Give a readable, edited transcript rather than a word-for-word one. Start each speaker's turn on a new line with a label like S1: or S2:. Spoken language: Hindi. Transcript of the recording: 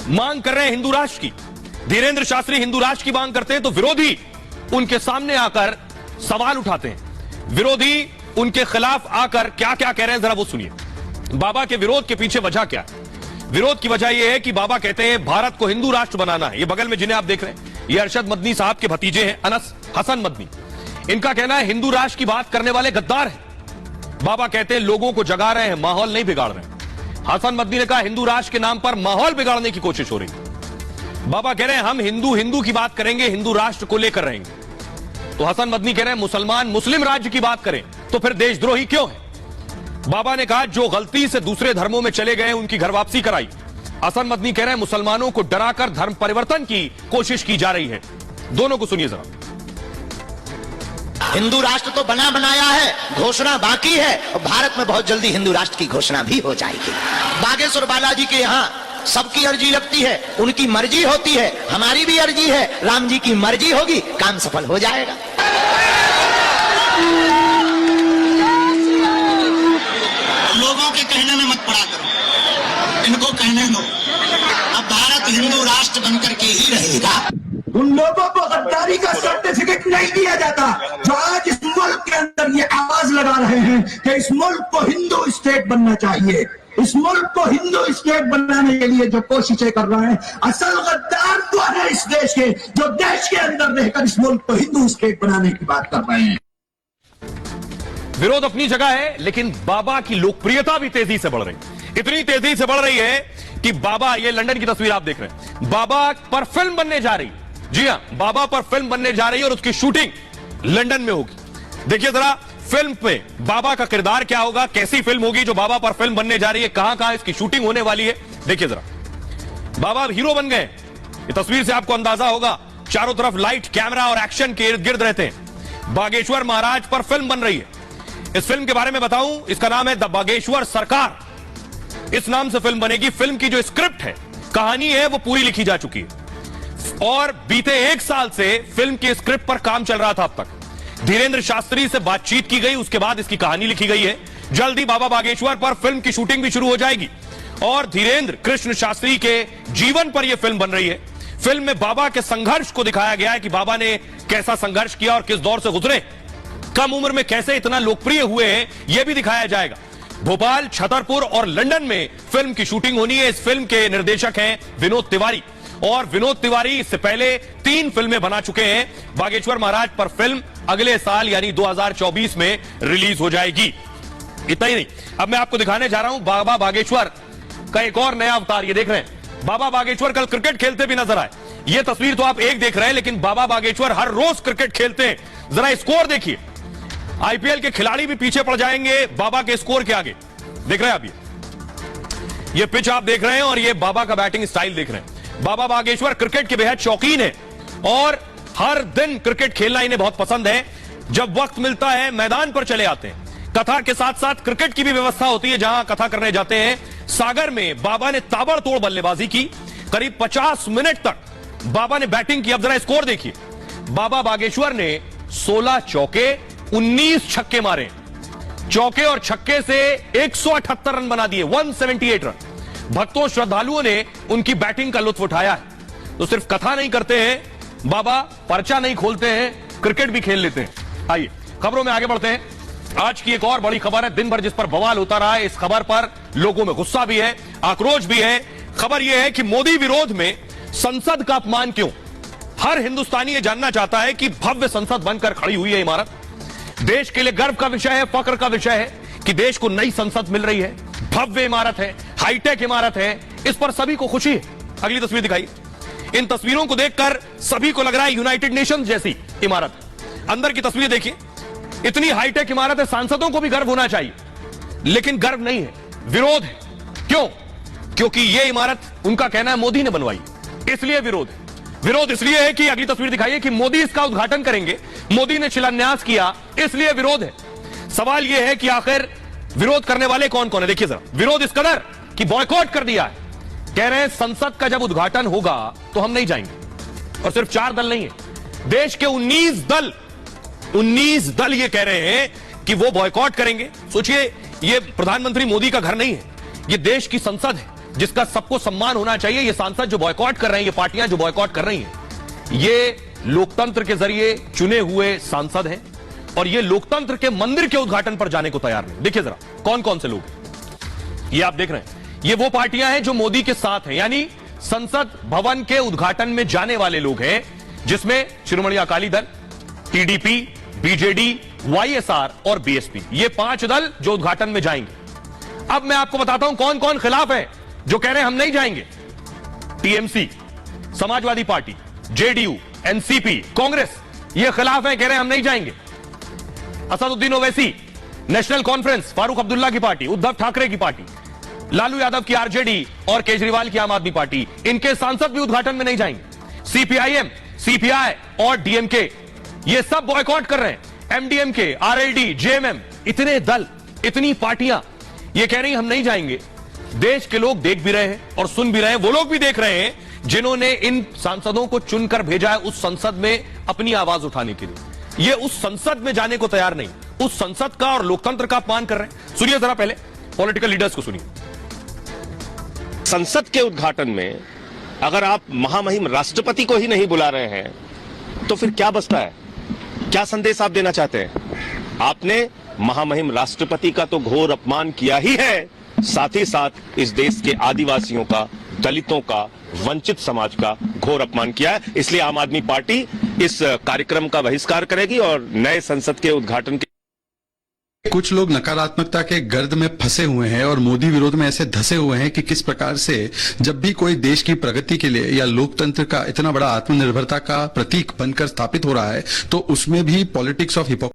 S1: मांग कर रहे हैं हिंदू राष्ट्र की, धीरेंद्र शास्त्री हिंदू राष्ट्र की मांग करते हैं तो विरोधी उनके सामने आकर सवाल उठाते हैं, विरोधी उनके खिलाफ आकर क्या क्या कह रहे हैं जरा वो सुनिए। बाबा के विरोध के पीछे वजह क्या है? विरोध की वजह यह है कि बाबा कहते हैं भारत को हिंदू राष्ट्र बनाना है। ये बगल में जिन्हें आप देख रहे हैं ये अरशद मदनी साहब के भतीजे हैं, अनस हसन मदनी। इनका कहना है हिंदू राष्ट्र की बात करने वाले गद्दार हैं। बाबा कहते हैं लोगों को जगा रहे हैं, माहौल नहीं बिगाड़ रहे हैं। हसन मदनी ने कहा हिंदू राष्ट्र के नाम पर माहौल बिगाड़ने की कोशिश हो रही है। बाबा कह रहे हैं हम हिंदू हिंदू की बात करेंगे, हिंदू राष्ट्र को लेकर रहेंगे। तो हसन मदनी कह रहे हैं मुसलमान मुस्लिम राज्य की बात करें तो फिर देशद्रोही क्यों है? बाबा ने कहा जो गलती से दूसरे धर्मों में चले गए उनकी घर वापसी कराई। हसन मदनी कह रहे हैं मुसलमानों को डराकर धर्म परिवर्तन की कोशिश की जा रही है। दोनों को सुनिए जरा।
S2: हिंदू राष्ट्र तो बना बनाया है, घोषणा बाकी है और भारत में बहुत जल्दी हिंदू राष्ट्र की घोषणा भी हो जाएगी। बागेश्वर बालाजी के यहाँ सबकी अर्जी लगती है, उनकी मर्जी होती है, हमारी भी अर्जी है, राम जी की मर्जी होगी, काम सफल हो जाएगा।
S3: लोगों के कहने में मत पड़ा करो, इनको कहने दो। अब भारत हिंदू राष्ट्र बनकर के ही रहेगा।
S4: उन लोगों को गद्दारी का सर्टिफिकेट नहीं दिया जाता जो आज इस मुल्क के अंदर ये आवाज लगा रहे हैं कि इस मुल्क को हिंदू स्टेट बनना चाहिए। इस मुल्क को हिंदू स्टेट बनाने के लिए जो कोशिशें कर रहे हैं, असल गद्दार तो है इस देश के, जो देश के अंदर रहकर इस मुल्क को हिंदू स्टेट बनाने की बात कर रहे हैं।
S1: विरोध अपनी जगह है, लेकिन बाबा की लोकप्रियता भी तेजी से बढ़ रही है। इतनी तेजी से बढ़ रही है कि बाबा, ये लंदन की तस्वीर आप देख रहे हैं, बाबा पर फिल्म बनने जा रही। जी हां, बाबा पर फिल्म बनने जा रही है और उसकी शूटिंग लंदन में होगी। देखिए जरा फिल्म पे बाबा का किरदार क्या होगा, कैसी फिल्म होगी जो बाबा पर फिल्म बनने जा रही है, कहां कहां इसकी शूटिंग होने वाली है। देखिए जरा, बाबा हीरो बन गए। ये तस्वीर से आपको अंदाजा होगा, चारों तरफ लाइट, कैमरा और एक्शन के इर्द गिर्द रहते हैं। बागेश्वर महाराज पर फिल्म बन रही है। इस फिल्म के बारे में बताऊं, इसका नाम है द बागेश्वर सरकार। इस नाम से फिल्म बनेगी। फिल्म की जो स्क्रिप्ट है, कहानी है, वो पूरी लिखी जा चुकी है और बीते 1 साल से फिल्म की स्क्रिप्ट पर काम चल रहा था। अब तक धीरेंद्र शास्त्री से बातचीत की गई, उसके बाद इसकी कहानी लिखी गई है। जल्दी बाबा बागेश्वर पर फिल्म की शूटिंग भी शुरू हो जाएगी और धीरेंद्र कृष्ण शास्त्री के जीवन पर यह फिल्म बन रही है। फिल्म में बाबा के संघर्ष को दिखाया गया है कि बाबा ने कैसा संघर्ष किया और किस दौर से गुजरे, कम उम्र में कैसे इतना लोकप्रिय हुए हैं, यह भी दिखाया जाएगा। भोपाल, छतरपुर और लंदन में फिल्म की शूटिंग होनी है। इस फिल्म के निर्देशक हैं विनोद तिवारी और विनोद तिवारी इससे पहले 3 फिल्में बना चुके हैं। बागेश्वर महाराज पर फिल्म अगले साल यानी 2024 में रिलीज हो जाएगी। इतना ही नहीं, अब मैं आपको दिखाने जा रहा हूं बाबा बागेश्वर का एक और नया अवतार। ये देख रहे हैं, बाबा बागेश्वर कल क्रिकेट खेलते भी नजर आए। ये तस्वीर तो आप एक देख रहे हैं, लेकिन बाबा बागेश्वर हर रोज क्रिकेट खेलते हैं। जरा स्कोर देखिए, आईपीएल के खिलाड़ी भी पीछे पड़ जाएंगे बाबा के स्कोर के आगे। देख रहे हैं आप, ये पिच आप देख रहे हैं और ये बाबा का बैटिंग स्टाइल देख रहे हैं। बाबा बागेश्वर क्रिकेट के बेहद शौकीन है और हर दिन क्रिकेट खेलना इन्हें बहुत पसंद है। जब वक्त मिलता है मैदान पर चले आते हैं। कथा के साथ साथ क्रिकेट की भी व्यवस्था होती है जहां कथा करने जाते हैं। सागर में बाबा ने ताबड़तोड़ बल्लेबाजी की, करीब 50 मिनट तक बाबा ने बैटिंग की। अब जरा स्कोर देखिए, बाबा बागेश्वर ने 16 चौके 19 छक्के मारे। चौके और छक्के से 178 रन बना दिए, 178 रन। भक्तों श्रद्धालुओं ने उनकी बैटिंग का लुत्फ उठाया है। तो सिर्फ कथा नहीं करते हैं बाबा, पर्चा नहीं खोलते हैं, क्रिकेट भी खेल लेते हैं। आइए खबरों में आगे बढ़ते हैं। आज की एक और बड़ी खबर है, दिन भर जिस पर बवाल होता रहा है, इस खबर पर लोगों में गुस्सा भी है, आक्रोश भी है। खबर यह है कि मोदी विरोध में संसद का अपमान क्यों? हर हिंदुस्तानी यह जानना चाहता है कि भव्य संसद बनकर खड़ी हुई है इमारत, देश के लिए गर्व का विषय है, फक्र का विषय है कि देश को नई संसद मिल रही है, भव्य इमारत है, हाईटेक इमारत है, इस पर सभी को खुशी है। अगली तस्वीर दिखाई। इन तस्वीरों को देखकर सभी को लग रहा है यूनाइटेड नेशंस जैसी इमारत। अंदर की तस्वीर देखिए, इतनी हाईटेक इमारत है, सांसदों को भी गर्व होना चाहिए, लेकिन गर्व नहीं है, विरोध है। क्यों? क्योंकि यह इमारत उनका कहना है मोदी ने बनवाई, इसलिए विरोध है। विरोध इसलिए है कि अगली तस्वीर दिखाइए कि मोदी इसका उद्घाटन करेंगे, मोदी ने शिलान्यास किया, इसलिए विरोध है। सवाल यह है कि आखिर विरोध करने वाले कौन कौन है? देखिए जरा, विरोध इस कदर कि बॉयकॉट कर दिया है, कह रहे हैं संसद का जब उद्घाटन होगा तो हम नहीं जाएंगे। और सिर्फ 4 दल नहीं है, देश के 19 दल ये कह रहे हैं कि वो बॉयकॉट करेंगे। सोचिए, ये प्रधानमंत्री मोदी का घर नहीं है, ये देश की संसद है, जिसका सबको सम्मान होना चाहिए। ये सांसद जो बॉयकॉट कर रहे हैं, ये पार्टियां जो बॉयकॉट कर रही हैं, ये लोकतंत्र के जरिए चुने हुए सांसद हैं और ये लोकतंत्र के मंदिर के उद्घाटन पर जाने को तैयार नहीं। देखिए जरा कौन कौन से लोग हैं। ये आप देख रहे हैं, ये वो पार्टियां हैं जो मोदी के साथ हैं, यानी संसद भवन के उद्घाटन में जाने वाले लोग हैं, जिसमें Shiromani Akali Dal, TDP, BJD, YSR और बीएसपी, ये 5 दल जो उद्घाटन में जाएंगे। अब मैं आपको बताता हूं कौन कौन खिलाफ है, जो कह रहे हैं हम नहीं जाएंगे। TMC, Samajwadi party, JDU, NCP, Congress, ये खिलाफ है, कह रहे हैं हम नहीं जाएंगे। असदुद्दीन ओवैसी, नेशनल कॉन्फ्रेंस, फारूक अब्दुल्ला की पार्टी, उद्धव ठाकरे की पार्टी, लालू यादव की आरजेडी और केजरीवाल की आम आदमी पार्टी, इनके सांसद भी उद्घाटन में नहीं जाएंगे। सीपीआईएम, सीपीआई और डीएमके, ये सब बॉयकॉट कर रहे हैं। एमडीएमके, आरएलडी, जेएमएम, इतने दल, इतनी पार्टियां, ये कह रही हैं हम नहीं जाएंगे। देश के लोग देख भी रहे हैं और सुन भी रहे हैं, वो लोग भी देख रहे हैं जिन्होंने इन सांसदों को चुनकर भेजा है उस संसद में अपनी आवाज उठाने के लिए। ये उस संसद में जाने को तैयार नहीं, उस संसद का और लोकतंत्र का अपमान कर रहे हैं। सुनिए जरा पहले पॉलिटिकल लीडर्स को सुनिए।
S5: संसद के उद्घाटन में अगर आप महामहिम राष्ट्रपति को ही नहीं बुला रहे हैं तो फिर क्या बचता है? क्या संदेश आप देना चाहते हैं? आपने महामहिम राष्ट्रपति का तो घोर अपमान किया ही है, साथ ही साथ इस देश के आदिवासियों का, दलितों का, वंचित समाज का घोर अपमान किया है। इसलिए आम आदमी पार्टी इस कार्यक्रम का बहिष्कार करेगी और नए संसद के उद्घाटन के
S6: कुछ लोग नकारात्मकता के गर्द में फंसे हुए हैं और मोदी विरोध में ऐसे धंसे हुए हैं कि किस प्रकार से जब भी कोई देश की प्रगति के लिए या लोकतंत्र का इतना बड़ा आत्मनिर्भरता का प्रतीक बनकर स्थापित हो रहा है तो उसमें भी पॉलिटिक्स ऑफ हिपोक्रेसी